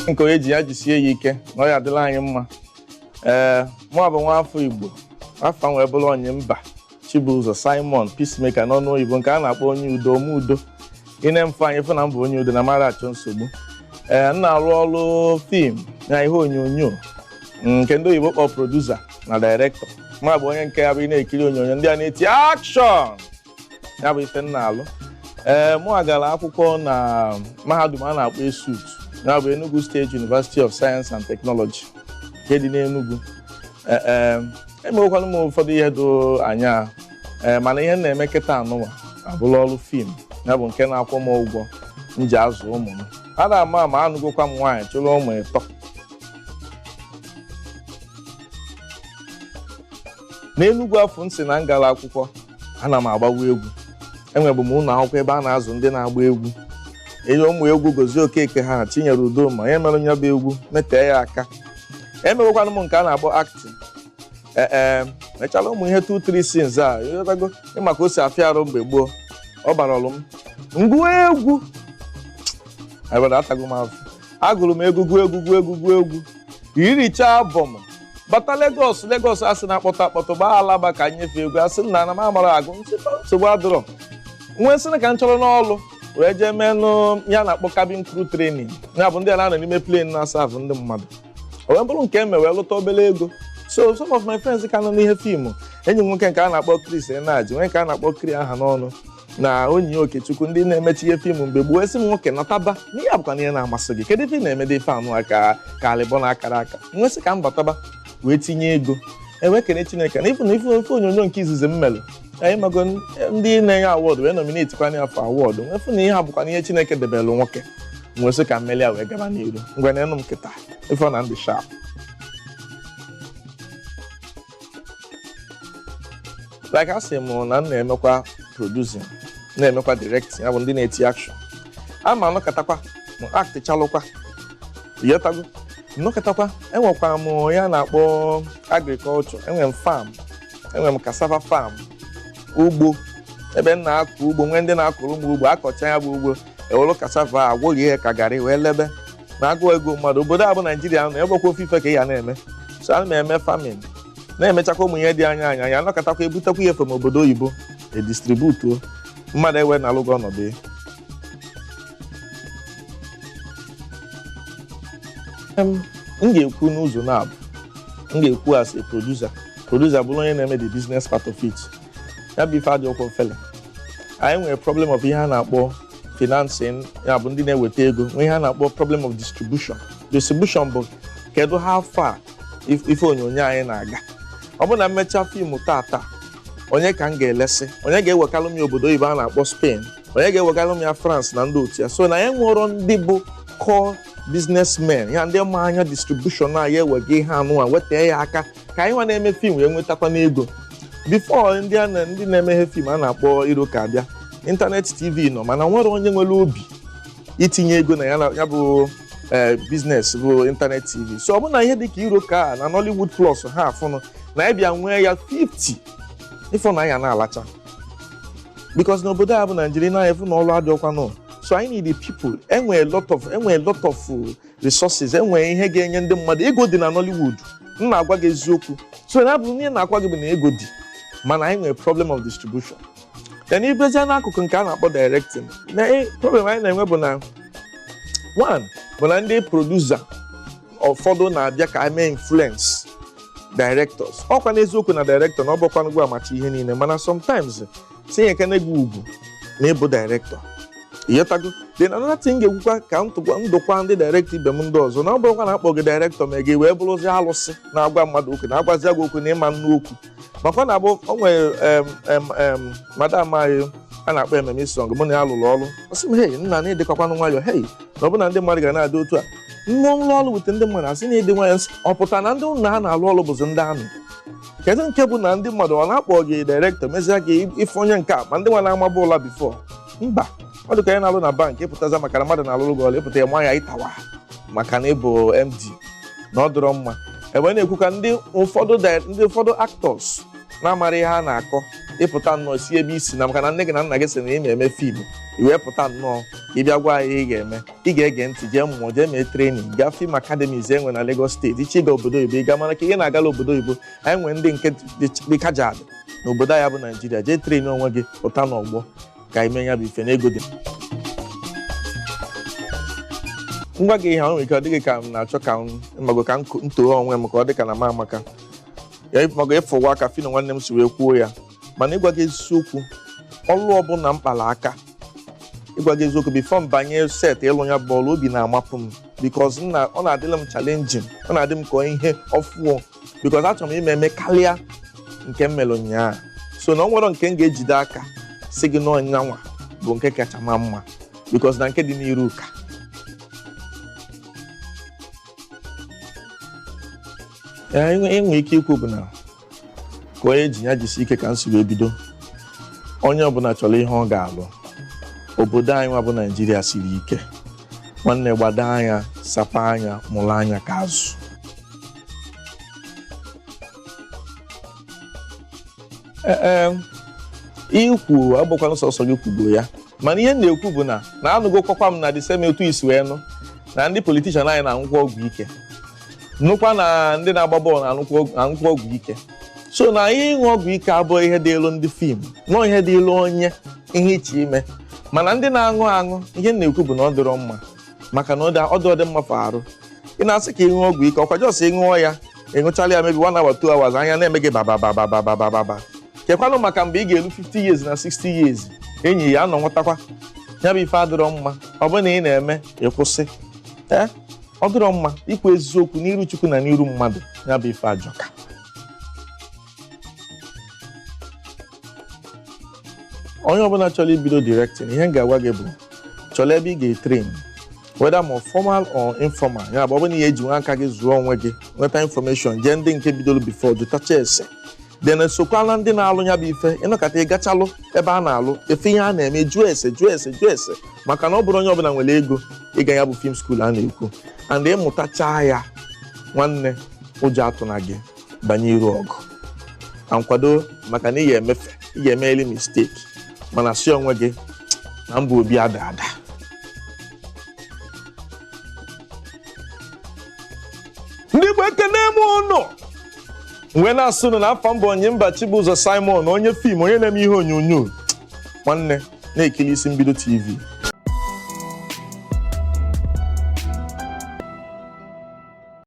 nke onye ji ya jisie ya ike na ọ ya adịla anyị mma. Mụ bụ nwa afọ Igbo, afọ nwee bụrụ onye mba Chibuzor Simon Peacemaker n'ọnụ oyibo nke a na-akpọ onye udo ome udo. Ine mfe anyị fụ na mbụ onye udo na mara achọ nsogbu. M na-arụ ọrụ fim na ihe onyonyo nke ndị oyibo kpọ producer na director. Mụ bụ onye nke ya bụ ị na-ekiri onyonyo ndị a na-eti action, ya bụ ife m na-alụ. Mụ agara akwụkwọ na mahadum a na-akpọ ESUT, ya bụ Enugu State University of Science and Technology nke dị n'Enugu. Emewekwana m ụfọdụ ihe do anya, mana ihe na-eme kịta anụwa abụla ọrụ fim, ya bụ nke na-akwụ m ụgwọ m ji azụ ụmụ m. A na-ama ma anụgokwa m nwaanyị chụrụ ụmụ ịtọ. N'Enugu afọ nsị na ngala akwụkwọ ana m agbawa egwu. Enwebu m ụlọ akwụkwọ ebe a na-azụ ndị na-agba egwu. Enye ụmụ egwu Gozie Okeke ha Chinyere Udoma, onye mere nya bụ egwu metee ya aka. Emewekwana m nke a na-akpọ acting. Mechala ụmụ ihe 2-3 scenes a ịghọtago maka o si afịa arụ mgbe gboo. Ọ bara ọlụ m ngụ egwu abada atago m afọ. Agụrụ m egwu iricha abọm bata Lagos asị na-akpọtụ akpọtụ gbaa Alaba ka nyefe egwu asị na ana m amara agụ nsogbu adịrọ. Nwe sị ka m chọrọ n'ọlụ wee jee menụ ya na-akpọ cabin crew training, ya bụ ndị a na-anọ n'ime plane na-asavụ ndị mmadụ. O wee bụrụ nke eme wee lụta obere ego. So some of my friends ka nọ n'ihe fiimu, enyi m nwoke nke a na-akpọ Chris Enaji, nwe nke a na-akpọ Kri aha n'ọnụ, na Onyi Okechukwu, ndị na-emechi ihe fiimu mgbe gboo. Esi m nwoke nọtaba n'ihe abụkwa n'ihe na-amasị gị, kedu ife na-emede ife anụ aka ka alịbọ na akara aka. Nwesị ka m bataba wee tinye ego, enwe kene Chineke na ife onyonyo nke izizi m melụ. Anyị mago ndị na-enye awọdụ wee nominate kwanye afọ awọdụ, nwefu na ihe abụkwa n'ihe Chineke debelụ nwoke. Nwesị ka mmeli a wee gaba n'iru ngwa na enụ m kịta ife na ndị sharp. Like I say, m na na-emekwa producing, na-emekwa directing, ya bụ ndị na-eti action. Ama anọkọtakwa m act chalụkwa yọtago nnọkọtakwa. Enwekwa m ya na-akpọ agriculture, enwe m farm, enwe m cassava farm, ugbo ebe m na-akọ ugbo. Nwee ndị na-akọrọ m ugbo, akọcha ya bụ ugbo ewelu cassava agwọghị ihe ka garị wee lebe na agụ ego mmadụ. Obodo a bụ Naijiria nọ egbekwa ofufe ka ị ya na-eme. So ana m eme farming, na-emechakwa ụmụ ihe dị anya ya anọkọtakwa ebutekwa ihe from obodo oyibo edistributuo mmadụ ewe na alụgo ọnọdụ. M ga-ekwu n'ụzọ na-abụ, m ga-ekwu as a producer bụrụ onye na-eme the business part of it. Ya bụ ife adị ọkwọ fele. Anyị nwere problem of ihe a na-akpọ financing, ya bụ ndị na-eweta ego. Nwee ihe a na-akpọ problem of distribution bụ kedu how far ife onyonyo anyị na-aga. Ọ bụ na mmecha fiimu tata, onye ka m ga-elesi, onye ga-ewekalụ m ya obodo oyibo a na-akpọ Spain, onye ga-ewekalụ m ya France na ndị otu ya. So na ya nwere ndị bụ core businessmen, ya ndị ma anya distribution a ya ewega ihe anụnwa wetee ya aka ka anyị nwa na-eme fiimu wee nwetakwa n'ego. Before ndị na-emeghe fiimu a na-akpọ iro ka abịa, internet TV nọ, mana nwere onye nwere obi itinye ego na ya bụ business bụ internet TV. So ọ bụ na ihe dịka iro ka na Nollywood Plus ha afụnụ na ya bịa nwee ya 50 ifo na ya na-alacha, because n'obodo a bụ Nigeria na-efu na ọlụ adịọkwa nọ. So I need the people. Enwe a lot of resources. Enwe ihe ga-enye ndị mmadụ. Ego dị na Nollywood. M na-agwa gị eziokwu. So na bụ ihe na-akwa gị bụ na ego dị, mana anyị nwere problem of distribution. Then ibezia n'akụkụ nke a na-akpọ directing, na problem anyị na-enwe bụ na one bụ na ndị producer ụfọdụ na-abịa ka eme influence directors. Ọkwa n'eziokwu na director na ọ bụkwa n'ugwu amachi ihe niile, mana sometimes tinye kene gị ugwu na ịbụ director. Ịghọtago? Then another thing ga-ekwukwa ka ndụkwa ndị director ibe m ndị ọzọ na ọ bụrụkwa na akpọ gị director ma gị wee bụrụzi alụsị na-agwa mmadụ okwu, na-agwazi agwa okwu na ịma nnu okwu. Makwa na abụ o nwere madam anyị a na-akpọ Ememe Isong, mụ na ya lụrụ ọrụ. Ọ sị m, hey nna na ịdịkakwanụ nwayọ, hey na ọ bụ na ndị mmadụ ga na-adị otu a. Nlụ ọrụ wete ndị mmadụ asị na ịdị nwayọ. Ọ pụta na ndị ụnụ ha na-alụ ọrụ bụzi ndị amị. Kedu nke bụ na ndị mmadụ ọ na-akpọ gị director mezie gị ife onye nke a ma ndị nwa na-amaba ụla before? Mba, ọ dị ka ya na-alụ na bank ịpụtaza maka na mmadụ na-alụrụ gị ọrụ, ịpụta ya ma ya ịtawa maka na ịbụ MD na ọ dịrọ mma. Ebe na-ekwuka ndị ụfọdụ actors na-amara ihe ha na-akọ ịpụta nnọọ si ebe isi na maka na nne gị na nna gị sị na ị na-eme fim iwee pụta nnọọ ị bịa gwa ya ị ga-eme ị ga-ege ntị jee mmụọ jee mee trenin gaa film academies enwe na Lagos steeti iche ịga obodo oyibo ị ga mara ka ihe na-agala obodo oyibo anyị nwere ndị nke dị kajad na obodo ya bụ Naijiria jee trenin onwe gị pụta n'ọgbọ ka ime ya bụ ife na ego dị ngwa gị ihe nwere ike ọ dịghị ka m na-achọ ka mmago ka m too onwe m ka ọ dị ka na m amaka ya mago ịfụwa aka Phyno nwanne m si wee kwuo ya mana ịgwa gị eziokwu ọlụ ọbụla mkpala aka ịgwa gị eziokwu bifo m banye set ịlụ ya bọọlụ obi na-amapụ m bikos ọ na-adịla m chalenjin ọ na-adị m ka ihe ọfụọ bikos achọrọ m ime karịa nke m mere ụnyaahụ so na ọ nwere nke m ga-ejide aka si gị n'ọnyanwa bụ nke kacha ma mma bikos na nke dị n'iru ụka enwe ike ikwu bụ na ka onye ji ya jisi ike ka m si wee bido onye ọbụla chọrọ ihe ọ ga-alụ obodo anyị nwa bụ Naijiria siri ike nwanne gbado anya sapa anya mụrụ anya ka azụ ikwu agbakwana sọsọ gị kwugo ya mana ihe na-ekwu bụ na anụgokwa m na disem otu isi wee nụ na ndị politishan anyị na-anwụkwa ọgwụ ike nnukwu na ndị na-agba bọọlụ na-anwụkwa ọgwụ ike so na ihe ịṅụ ọgwụ ike abụghị ihe dị elu ndị fim nọọ ihe dị elu onye ihe iche ime mana ndị na-aṅụ ihe na-ekwu bụ na ọ dịrọ mma maka na ọ dị mma fọ arụ ị na-asị ka ịṅụ ọgwụ ike ọkwa jọs ịṅụọ ya ịṅụchala ya mebi 1 hour 2 hours anya na-eme gị bababababababa kekwanụ maka mgbe ị ga-elu 50 years na 60 years enyi ya anọ nwetakwa ya bụ ife adịrọ mma ọ bụrụ na ị na-eme ịkwụsị ọ dịrọ mma ikwu eziokwu n'iru Chukwu na n'iru mmadụ ya bụ ife ajọka onye ọbụla chọrọ ibido directing ihe m ga-agwa gị bụ chọrọ ebe ị ga-etrain whether more formal or informal ya bụ ọ bụrụ na ihe eji nwa aka gị zụọ onwe gị nweta information jee ndị nke bidoro before jụtacha ese dị na esokwala ndị na-alụ ya bụ ife ịnọkọta ịgachalụ ebe a na-alụ efe ihe a na-eme jụọ ese maka na ọ bụrụ onye ọbụla nwere ego ịga ya bụ film school a na-ekwu and ịmụtachaa ya nwanne ụjọ atụ na gị banye iru ọgụ na nkwado maka na ị ga-emeli mistake mana si onwe gị na mba obi ada ndị Igbo ekene m ụnụ wee na-asụ na afọ mbụ onye mba Chibụzọ Simon onye fim onye na-eme ihe onyonyo nwanne na-ekili Isi Mbido TV